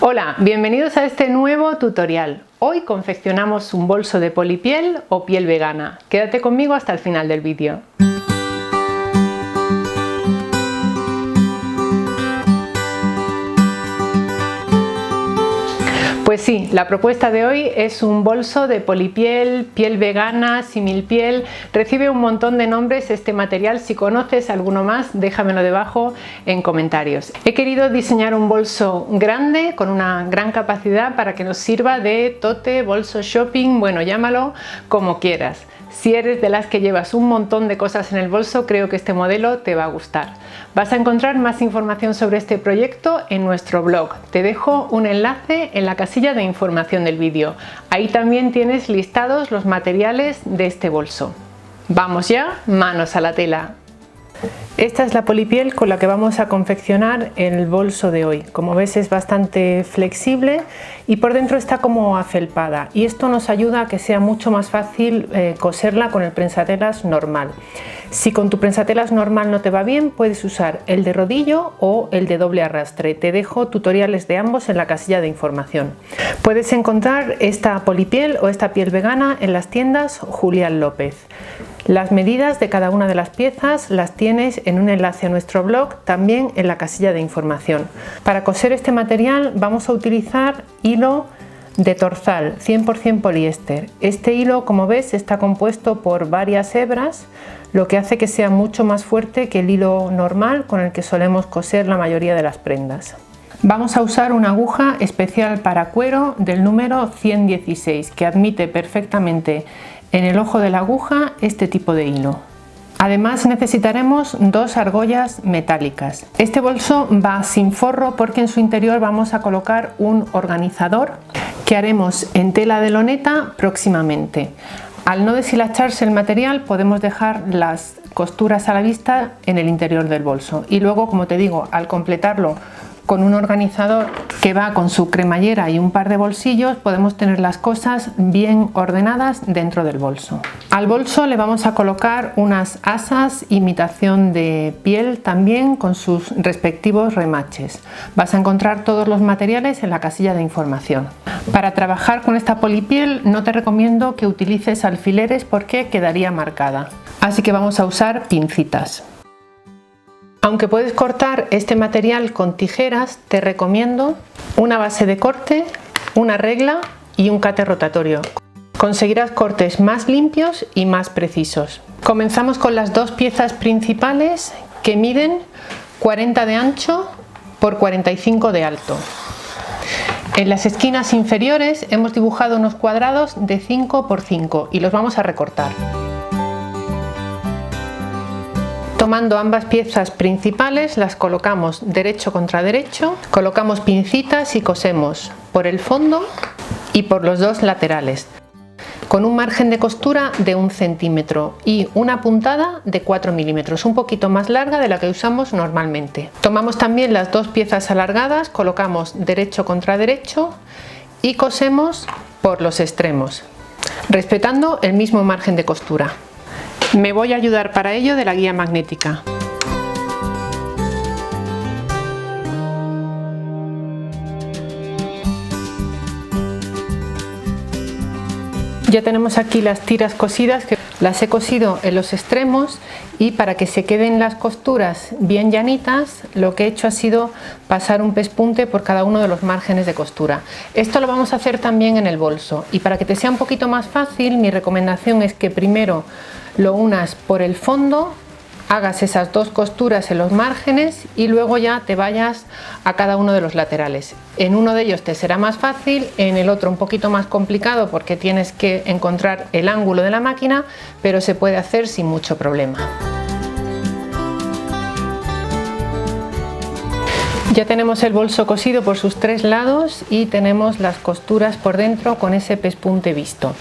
Hola, bienvenidos a este nuevo tutorial. Hoy confeccionamos un bolso de polipiel o piel vegana. Quédate conmigo hasta el final del vídeo. Pues sí, la propuesta de hoy es un bolso de polipiel, piel vegana, similpiel. Recibe un montón de nombres este material. Si conoces alguno más, déjamelo debajo en comentarios. He querido diseñar un bolso grande con una gran capacidad para que nos sirva de tote, bolso shopping, bueno, llámalo como quieras. Si eres de las que llevas un montón de cosas en el bolso, creo que este modelo te va a gustar. Vas a encontrar más información sobre este proyecto en nuestro blog. Te dejo un enlace en la casilla de información del vídeo. Ahí también tienes listados los materiales de este bolso. Vamos ya, manos a la tela. Esta es la polipiel con la que vamos a confeccionar el bolso de hoy. Como ves, es bastante flexible y por dentro está como afelpada, y esto nos ayuda a que sea mucho más fácil coserla con el prensatelas normal. Si con tu prensatelas normal no te va bien, puedes usar el de rodillo o el de doble arrastre. Te dejo tutoriales de ambos en la casilla de información. Puedes encontrar esta polipiel o esta piel vegana en las tiendas Julián López. Las medidas de cada una de las piezas las tienes en un enlace a nuestro blog, también en la casilla de información. Para coser este material vamos a utilizar hilo de torzal 100% poliéster. Este hilo, como ves, está compuesto por varias hebras, lo que hace que sea mucho más fuerte que el hilo normal con el que solemos coser la mayoría de las prendas. Vamos a usar una aguja especial para cuero del número 116 que admite perfectamente en el ojo de la aguja este tipo de hilo. Además necesitaremos dos argollas metálicas. Este bolso va sin forro porque en su interior vamos a colocar un organizador que haremos en tela de loneta próximamente. Al no deshilacharse el material podemos dejar las costuras a la vista en el interior del bolso y luego, como te digo, al completarlo con un organizador que va con su cremallera y un par de bolsillos, podemos tener las cosas bien ordenadas dentro del bolso. Al bolso le vamos a colocar unas asas imitación de piel también con sus respectivos remaches. Vas a encontrar todos los materiales en la casilla de información. Para trabajar con esta polipiel no te recomiendo que utilices alfileres porque quedaría marcada, así que vamos a usar pincitas. Aunque puedes cortar este material con tijeras, te recomiendo una base de corte, una regla y un cate rotatorio. Conseguirás cortes más limpios y más precisos. Comenzamos con las dos piezas principales que miden 40 de ancho por 45 de alto. En las esquinas inferiores hemos dibujado unos cuadrados de 5 por 5 y los vamos a recortar. Tomando ambas piezas principales, las colocamos derecho contra derecho, colocamos pincitas y cosemos por el fondo y por los dos laterales, con un margen de costura de 1 centímetro y una puntada de 4 milímetros, un poquito más larga de la que usamos normalmente. Tomamos también las dos piezas alargadas, colocamos derecho contra derecho y cosemos por los extremos, respetando el mismo margen de costura. Me voy a ayudar para ello de la guía magnética. Ya tenemos aquí las tiras cosidas, que las he cosido en los extremos, y para que se queden las costuras bien llanitas lo que he hecho ha sido pasar un pespunte por cada uno de los márgenes de costura. Esto lo vamos a hacer también en el bolso, y para que te sea un poquito más fácil mi recomendación es que primero lo unas por el fondo, hagas esas dos costuras en los márgenes y luego ya te vayas a cada uno de los laterales. En uno de ellos te será más fácil, en el otro un poquito más complicado porque tienes que encontrar el ángulo de la máquina, pero se puede hacer sin mucho problema. Ya tenemos el bolso cosido por sus tres lados y tenemos las costuras por dentro con ese pespunte visto.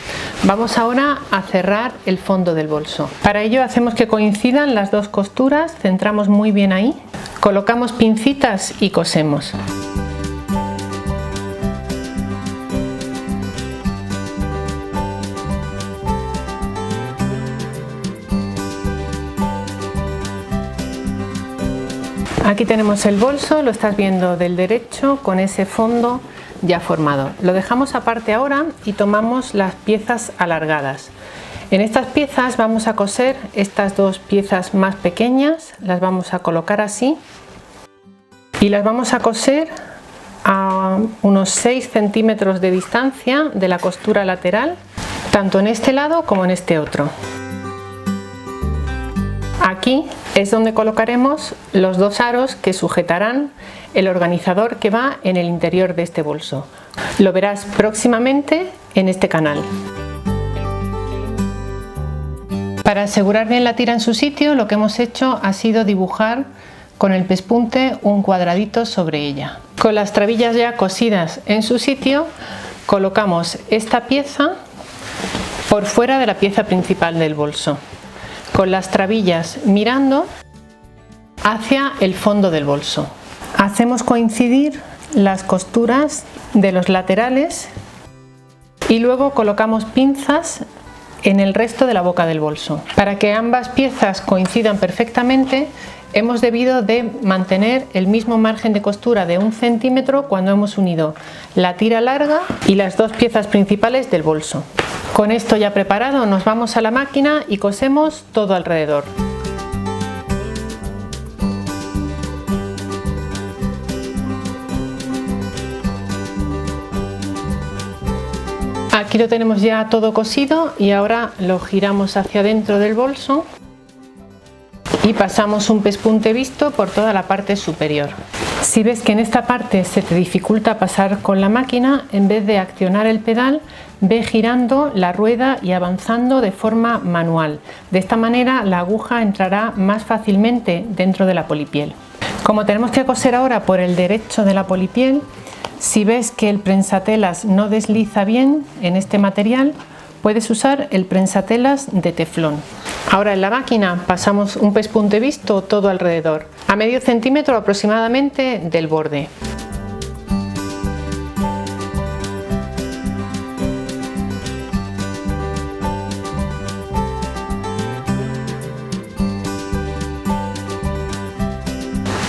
Vamos ahora a cerrar el fondo del bolso. Para ello hacemos que coincidan las dos costuras, centramos muy bien ahí, colocamos pincitas y cosemos. Aquí Aquí tenemos el bolso, lo estás viendo del derecho con ese fondo ya formado. Lo dejamos aparte ahora y tomamos las piezas alargadas. En estas piezas vamos a coser estas dos piezas más pequeñas, las vamos a colocar así y las vamos a coser a unos 6 centímetros de distancia de la costura lateral, tanto en este lado como en este otro. Aquí es donde colocaremos los dos aros que sujetarán el organizador que va en el interior de este bolso. Lo verás próximamente en este canal. Para asegurar bien la tira en su sitio, lo que hemos hecho ha sido dibujar con el pespunte un cuadradito sobre ella. Con las trabillas ya cosidas en su sitio, colocamos esta pieza por fuera de la pieza principal del bolso, con las trabillas mirando hacia el fondo del bolso. Hacemos coincidir las costuras de los laterales y luego colocamos pinzas en el resto de la boca del bolso. Para que ambas piezas coincidan perfectamente, hemos debido de mantener el mismo margen de costura de 1 centímetro cuando hemos unido la tira larga y las dos piezas principales del bolso. Con esto ya preparado, nos vamos a la máquina y cosemos todo alrededor. Aquí lo tenemos ya todo cosido y ahora lo giramos hacia dentro del bolso y pasamos un pespunte visto por toda la parte superior. Si ves que en esta parte se te dificulta pasar con la máquina, en vez de accionar el pedal, ve girando la rueda y avanzando de forma manual. De esta manera la aguja entrará más fácilmente dentro de la polipiel. Como tenemos que coser ahora por el derecho de la polipiel, si ves que el prensatelas no desliza bien en este material, puedes usar el prensatelas de teflón. Ahora en la máquina pasamos un pespunte visto todo alrededor, a medio centímetro aproximadamente del borde.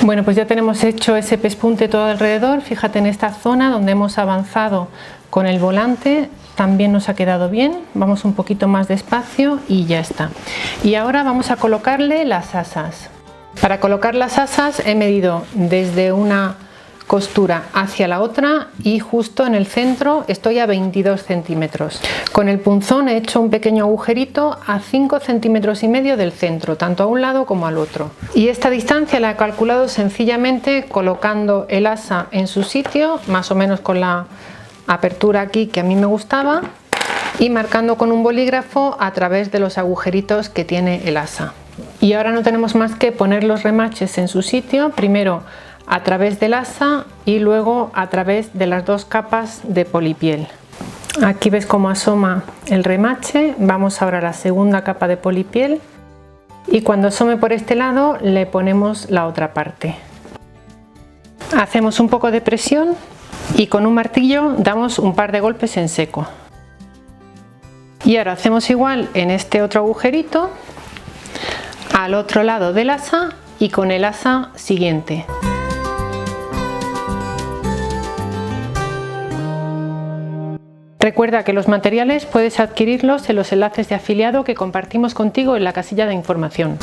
Bueno, pues ya tenemos hecho ese pespunte todo alrededor. Fíjate en esta zona donde hemos avanzado con el volante, también nos ha quedado bien. Vamos un poquito más despacio y ya está. Y ahora vamos a colocarle las asas. Para colocar las asas he medido desde una costura hacia la otra y justo en el centro estoy a 22 centímetros. Con el punzón he hecho un pequeño agujerito a 5,5 centímetros del centro, tanto a un lado como al otro. Y esta distancia la he calculado sencillamente colocando el asa en su sitio, más o menos con la apertura aquí que a mí me gustaba, y marcando con un bolígrafo a través de los agujeritos que tiene el asa. Y ahora no tenemos más que poner los remaches en su sitio, primero a través del asa y luego a través de las dos capas de polipiel. Aquí ves cómo asoma el remache. Vamos ahora a la segunda capa de polipiel y cuando asome por este lado le ponemos la otra parte. Hacemos un poco de presión y con un martillo damos un par de golpes en seco. Y ahora hacemos igual en este otro agujerito, al otro lado del asa y con el asa siguiente. Recuerda que los materiales puedes adquirirlos en los enlaces de afiliado que compartimos contigo en la casilla de información.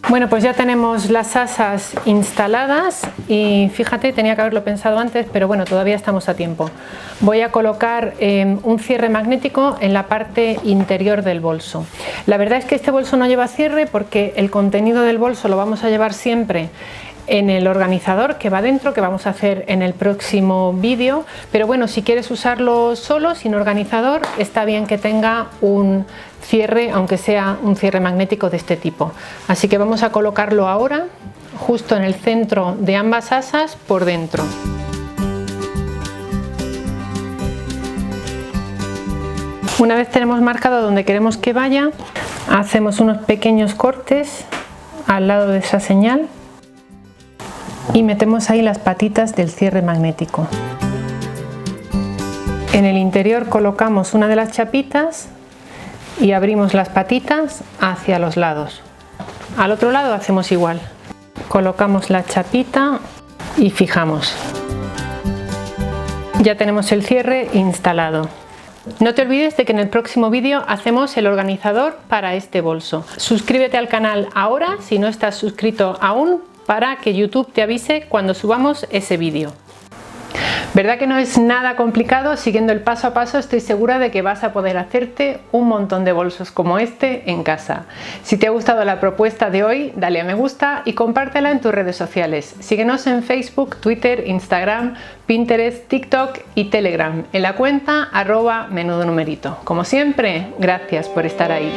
Bueno, pues ya tenemos las asas instaladas y fíjate, tenía que haberlo pensado antes, pero bueno, todavía estamos a tiempo. Voy a colocar un cierre magnético en la parte interior del bolso. La verdad es que este bolso no lleva cierre porque el contenido del bolso lo vamos a llevar siempre en el organizador que va dentro, que vamos a hacer en el próximo vídeo, pero bueno, si quieres usarlo solo, sin organizador, está bien que tenga un cierre, aunque sea un cierre magnético de este tipo. Así que vamos a colocarlo ahora, justo en el centro de ambas asas, por dentro. Una vez tenemos marcado donde queremos que vaya, hacemos unos pequeños cortes al lado de esa señal y metemos ahí las patitas del cierre magnético. En el interior colocamos una de las chapitas y abrimos las patitas hacia los lados. Al otro lado hacemos igual. Colocamos la chapita y fijamos. Ya tenemos el cierre instalado. No te olvides de que en el próximo vídeo hacemos el organizador para este bolso. Suscríbete al canal ahora si no estás suscrito aún, para que YouTube te avise cuando subamos ese vídeo. ¿Verdad que no es nada complicado? Siguiendo el paso a paso estoy segura de que vas a poder hacerte un montón de bolsos como este en casa. Si te ha gustado la propuesta de hoy, dale a me gusta y compártela en tus redes sociales. Síguenos en Facebook, Twitter, Instagram, Pinterest, TikTok y Telegram en la cuenta @menudonumerito. Como siempre, gracias por estar ahí.